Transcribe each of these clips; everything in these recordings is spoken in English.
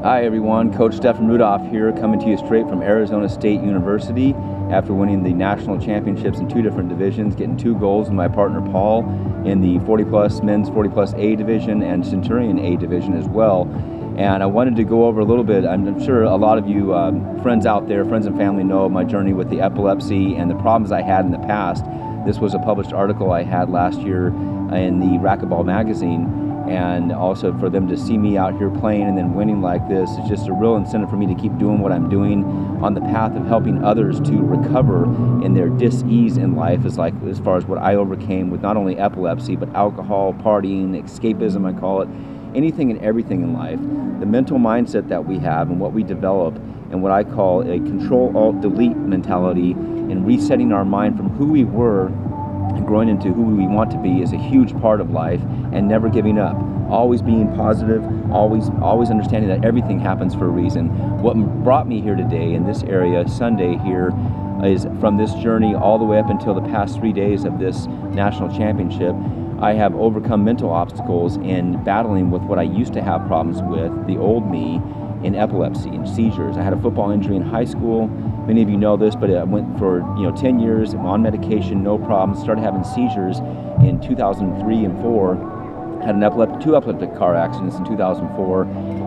Hi everyone, Coach Stefan Rudolph here, coming to you straight from Arizona State University after winning the National Championships in 2 different divisions, getting 2 golds with my partner Paul in the 40+ men's 40+ A division and Centurion A division as well. And I wanted to go over a little bit. I'm sure a lot of you friends out there, friends and family, know my journey with the epilepsy and the problems I had in the past. This was a published article I had last year in the Racquetball magazine. And also for them to see me out here playing and then winning like this is just a real incentive for me to keep doing what I'm doing on the path of helping others to recover in their dis-ease in life, as far as what I overcame with not only epilepsy but alcohol, partying, escapism, I call it, anything and everything in life. The mental mindset that we have and what we develop and what I call a Ctrl Alt Delete mentality in resetting our mind from who we were and growing into who we want to be is a huge part of life, and never giving up. Always being positive, always understanding that everything happens for a reason. What brought me here today in this area, Sunday here, is from this journey all the way up until the past 3 days of this national championship. I have overcome mental obstacles in battling with what I used to have problems with, the old me, in epilepsy and seizures. I had a football injury in high school. Many of you know this, but I went for 10 years on medication, no problems. Started having seizures in 2003 and 4. Had two epileptic car accidents in 2004,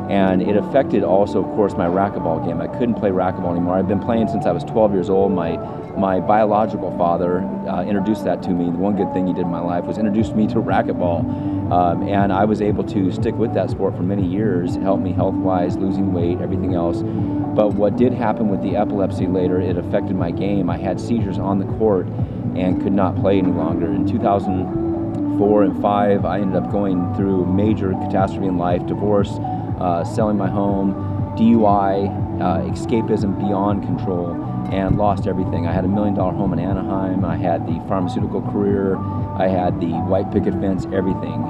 and it affected also, of course, my racquetball game. I couldn't play racquetball anymore. I've been playing since I was 12 years old. My biological father introduced that to me. The one good thing he did in my life was introduce me to racquetball, and I was able to stick with that sport for many years. It helped me health-wise, losing weight, everything else. But what did happen with the epilepsy later, it affected my game. I had seizures on the court and could not play any longer. In 2004 and 5, I ended up going through a major catastrophe in life, divorce, selling my home, DUI, escapism beyond control, and lost everything. I had $1 million home in Anaheim, I had the pharmaceutical career, I had the white picket fence, everything,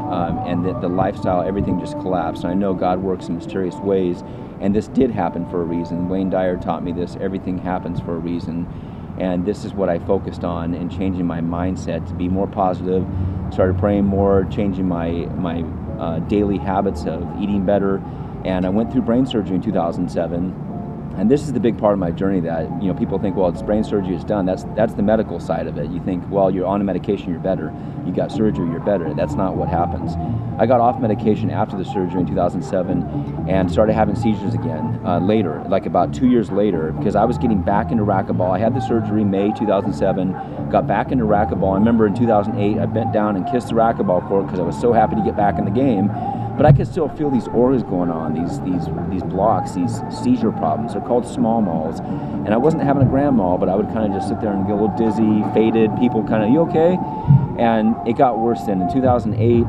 and the lifestyle, everything just collapsed. And I know God works in mysterious ways, and this did happen for a reason. Wayne Dyer taught me this: everything happens for a reason. And this is what I focused on in changing my mindset to be more positive. Started praying more, changing my daily habits of eating better. And I went through brain surgery in 2007. And this is the big part of my journey that, people think, well, it's brain surgery is done. That's the medical side of it. You think, well, you're on a medication, you're better. You got surgery, you're better. That's not what happens. I got off medication after the surgery in 2007 and started having seizures again later, like about 2 years later, because I was getting back into racquetball. I had the surgery May 2007, got back into racquetball. I remember in 2008, I bent down and kissed the racquetball court because I was so happy to get back in the game. But I could still feel these auras going on, these blocks, these seizure problems. They're called small malls. And I wasn't having a grand mal, but I would kind of just sit there and get a little dizzy, faded. People kind of, you okay? And it got worse then. In 2008,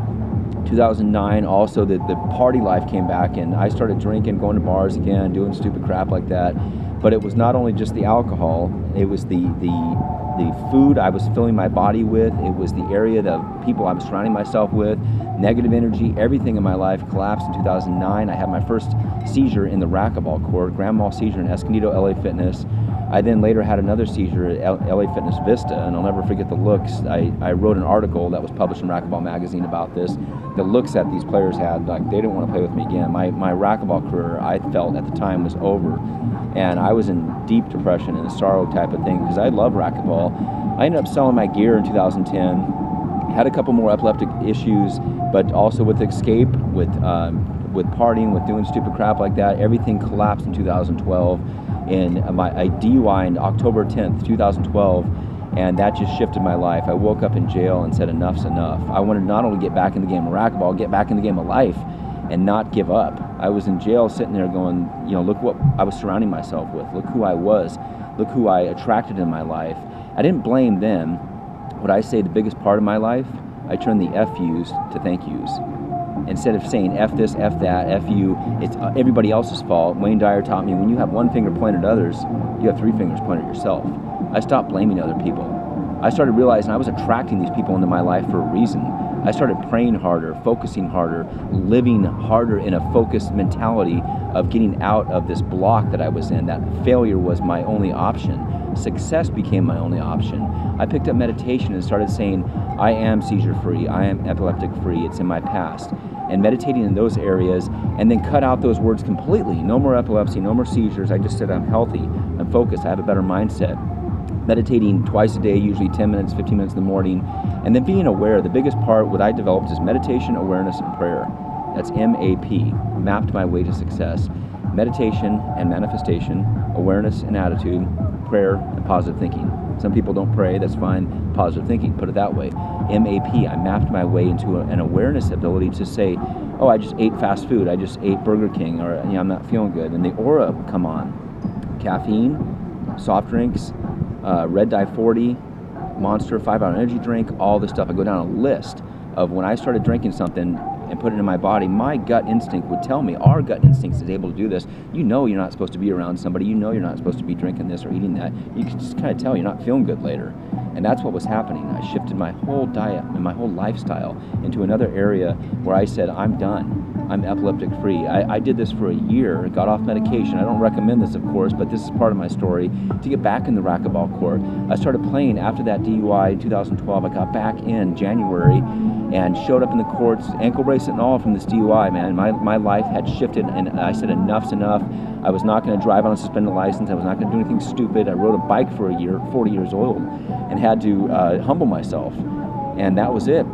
2009, also the party life came back, and I started drinking, going to bars again, doing stupid crap like that. But it was not only just the alcohol, it was the food I was filling my body with, it was the area, the people I was surrounding myself with, negative energy, everything in my life collapsed in 2009. I had my first seizure in the racquetball court, grand mal seizure in Escondido, LA Fitness. I then later had another seizure at LA Fitness Vista, and I'll never forget the looks. I wrote an article that was published in Racquetball magazine about this. The looks that these players had, like they didn't want to play with me again. My racquetball career, I felt at the time, was over. And I was in deep depression and a sorrow type of thing because I love racquetball. I ended up selling my gear in 2010. Had a couple more epileptic issues, but also with escape, with partying, with doing stupid crap like that. Everything collapsed in 2012. In a DUI on October 10th, 2012, and that just shifted my life. I woke up in jail and said, enough's enough. I wanted not only get back in the game of racquetball, get back in the game of life and not give up. I was in jail sitting there going, look what I was surrounding myself with. Look who I was. Look who I attracted in my life. I didn't blame them. What I say the biggest part of my life, I turned the F yous to thank yous. Instead of saying F this, F that, F you, it's everybody else's fault. Wayne Dyer taught me when you have one finger pointed at others, you have 3 fingers pointed at yourself. I stopped blaming other people. I started realizing I was attracting these people into my life for a reason. I started praying harder, focusing harder, living harder in a focused mentality of getting out of this block that I was in, that failure was my only option. Success became my only option. I picked up meditation and started saying, I am seizure free, I am epileptic free, it's in my past. And meditating in those areas, and then cut out those words completely. No more epilepsy, no more seizures. I just said I'm healthy, I'm focused, I have a better mindset. Meditating twice a day, usually 10 minutes, 15 minutes in the morning, and then being aware. The biggest part, what I developed, is meditation, awareness, and prayer. That's MAP, mapped my way to success. Meditation and manifestation, awareness and attitude, prayer and positive thinking. Some people don't pray, that's fine. Positive thinking, put it that way. MAP, I mapped my way into an awareness ability to say, oh, I just ate fast food, I just ate Burger King, or I'm not feeling good, and the aura would come on. Caffeine, soft drinks, Red Dye 40, Monster, 5-hour energy drink, all this stuff. I go down a list of when I started drinking something and put it in my body, my gut instinct would tell me, our gut instinct is able to do this. You know you're not supposed to be around somebody, you know you're not supposed to be drinking this or eating that. You can just kind of tell you're not feeling good later. And that's what was happening. I shifted my whole diet and my whole lifestyle into another area where I said, I'm done. I'm epileptic free. I did this for a year, got off medication. I don't recommend this, of course, but this is part of my story, to get back in the racquetball court. I started playing after that DUI in 2012. I got back in January and showed up in the courts, ankle bracelet and all, from this DUI, man. My life had shifted, and I said enough's enough. I was not going to drive on a suspended license. I was not going to do anything stupid. I rode a bike for a year, 40 years old, and had to humble myself. And that was it.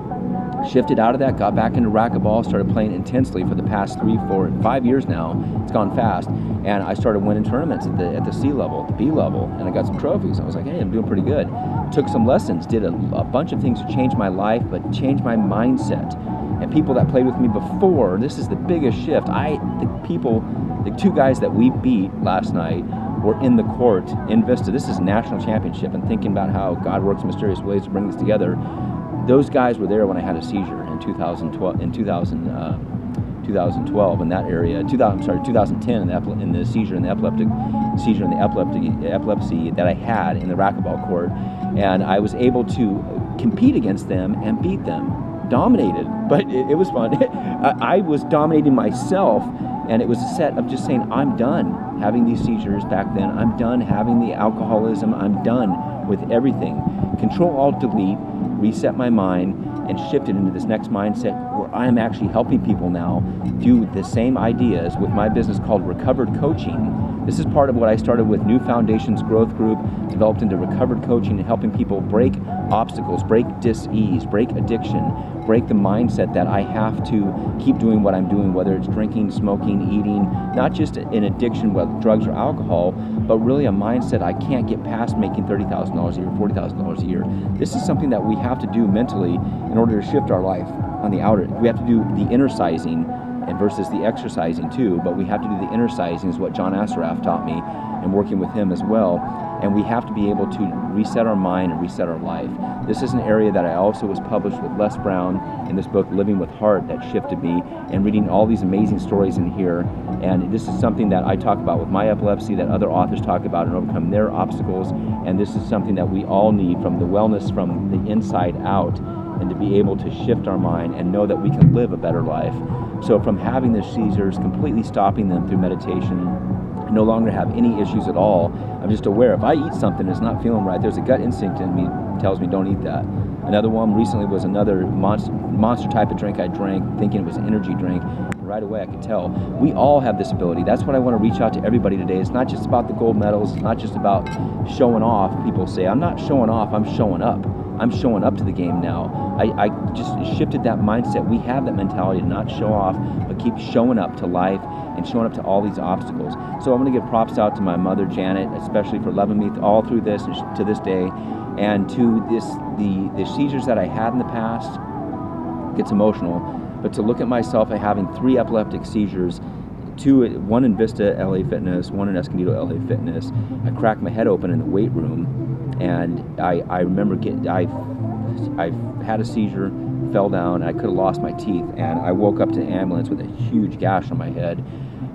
Shifted out of that, got back into racquetball, started playing intensely for the past 3, 4, 5 years now. It's gone fast. And I started winning tournaments at the C level, the B level, and I got some trophies. I was like, hey, I'm doing pretty good. Took some lessons, did a bunch of things to change my life, but change my mindset. And people that played with me before, this is the biggest shift. The two guys that we beat last night were in the court in Vista. This is a national championship, and thinking about how God works in mysterious ways to bring this together. Those guys were there when I had a seizure in 2012, in that area. 2010 in the seizure and the epilepsy that I had in the racquetball court, and I was able to compete against them and beat them, dominated. But it was fun. I was dominating myself, and it was a set of just saying, I'm done having these seizures back then. I'm done having the alcoholism. I'm done with everything. Ctrl Alt Delete. Reset my mind and shifted into this next mindset where I am actually helping people now do the same ideas with my business called Recovered Coaching. This is part of what I started with New Foundations Growth Group, developed into Recovered Coaching, and helping people break obstacles, break dis-ease, break addiction, break the mindset that I have to keep doing what I'm doing, whether it's drinking, smoking, eating, not just an addiction with drugs or alcohol, but really a mindset I can't get past making $30,000 a year, $40,000 a year. This is something that we have to do mentally in order to shift our life on the outer. We have to do the inner sizing and versus the exercising too, but we have to do the inner sizing, is what John Assaraf taught me, and working with him as well. And we have to be able to reset our mind and reset our life. This is an area that I also was published with Les Brown in this book, Living with Heart, that shifted me, and reading all these amazing stories in here. And this is something that I talk about with my epilepsy, that other authors talk about and overcome their obstacles. And this is something that we all need, from the wellness from the inside out, and to be able to shift our mind and know that we can live a better life. So from having the seizures, completely stopping them through meditation, no longer have any issues at all. I'm just aware if I eat something that's not feeling right, there's a gut instinct in me that tells me don't eat that. Another one recently was another monster type of drink I drank, thinking it was an energy drink. And right away I could tell. We all have this ability. That's what I want to reach out to everybody today. It's not just about the gold medals. It's not just about showing off. People say, I'm not showing off, I'm showing up. I'm showing up to the game now. I just shifted that mindset. We have that mentality to not show off, but keep showing up to life and showing up to all these obstacles. So I'm going to give props out to my mother, Janet, especially for loving me all through this and to this day, and to the seizures that I had in the past. It gets emotional, but to look at myself at having 3 epileptic seizures, one in Vista LA Fitness, one in Escondido LA Fitness. I cracked my head open in the weight room, and I remember I had a seizure, fell down, and I could have lost my teeth, and I woke up to the ambulance with a huge gash on my head.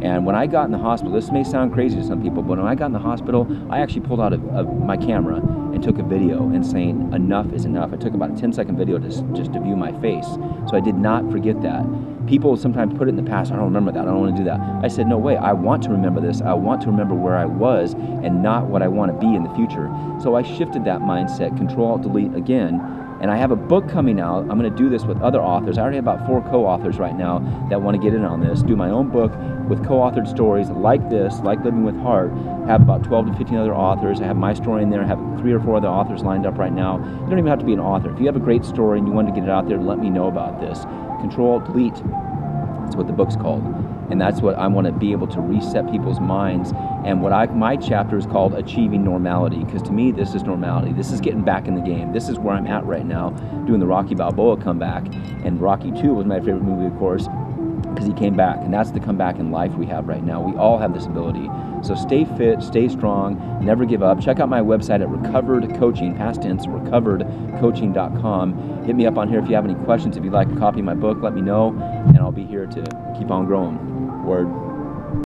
And when I got in the hospital, this may sound crazy to some people, but when I got in the hospital, I actually pulled out my camera and took a video and saying enough is enough. I took about a 10-second video just to view my face. So I did not forget that. People sometimes put it in the past, I don't remember that, I don't want to do that. I said, no way, I want to remember this. I want to remember where I was and not what I want to be in the future. So I shifted that mindset, Ctrl Alt Delete again, and I have a book coming out. I'm going to do this with other authors. I already have about 4 co-authors right now that want to get in on this, do my own book with co-authored stories like this, like Living with Heart. Have about 12 to 15 other authors. I have my story in there. I have 3 or 4 other authors lined up right now. You don't even have to be an author. If you have a great story and you want to get it out there, let me know about this. Ctrl Alt Delete. That's what the book's called. And that's what I want to be able to reset people's minds. And what my chapter is called Achieving Normality, because to me, this is normality. This is getting back in the game. This is where I'm at right now, doing the Rocky Balboa comeback. And Rocky 2 was my favorite movie, of course, because he came back. And that's the comeback in life we have right now. We all have this ability. So stay fit, stay strong, never give up. Check out my website at Recovered Coaching, past tense, recoveredcoaching.com. Hit me up on here if you have any questions. If you'd like a copy of my book, let me know, and I'll be here to keep on growing. Word.